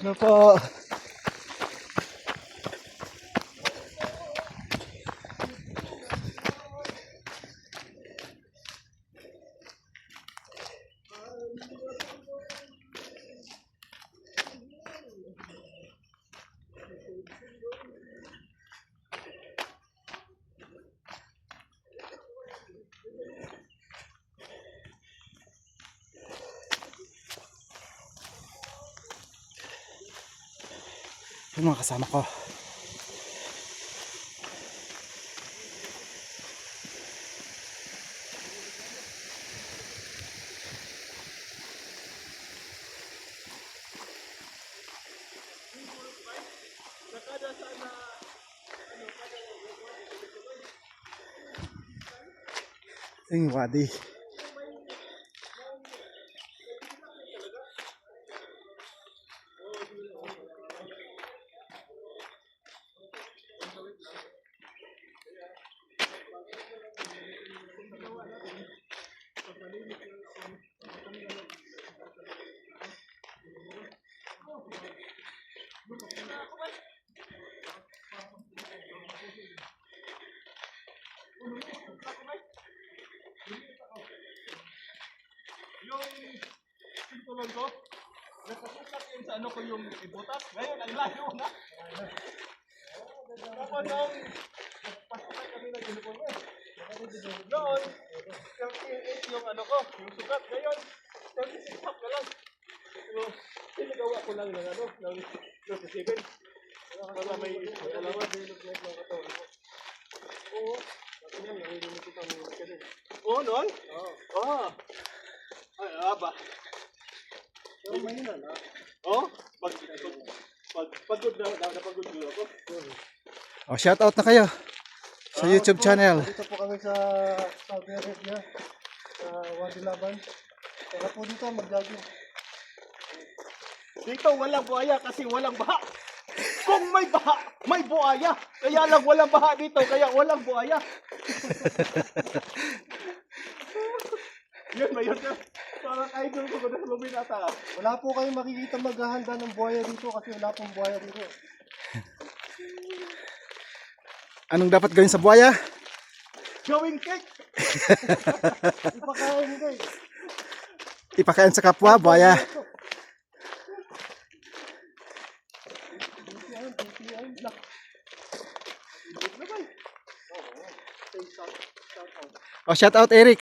Ano po? Yung mga kasama ko. Yung wadi. Yung tulong ko, nakasukat yun sa ano ko yung ibutas. Ngayon, ang layo na. Tapos nung pasukat kami ng uniform eh. Noon, 38 yung ano ko, yung sukat. Ngayon, 36 pack na lang. So, pinagawa ko lang ng ano, ng 37. Para may alawan. Oo. Oo, noon? Oo. Ay, aba. Pero mahina na. Oh? Pagod na napagod ako. Oh, shout out na kayo sa YouTube channel. Dito po kami sa Saudi Arabia, sa Wadi Laban. Kaya po dito mag-jogging. Dito walang buhaya kasi walang baha. Kung may baha, may buhaya. Kaya lang walang baha dito, kaya walang buhaya. Yun ba yun? Parang idol ko na sa luminata. Wala po kayong makikita maghahanda ng buhaya dito kasi wala pong buhaya dito. Anong dapat gawin sa buhaya? Gawing cake! Ipakain nito eh. Ipakain sa kapwa, buhaya. Oh, shout out Eric.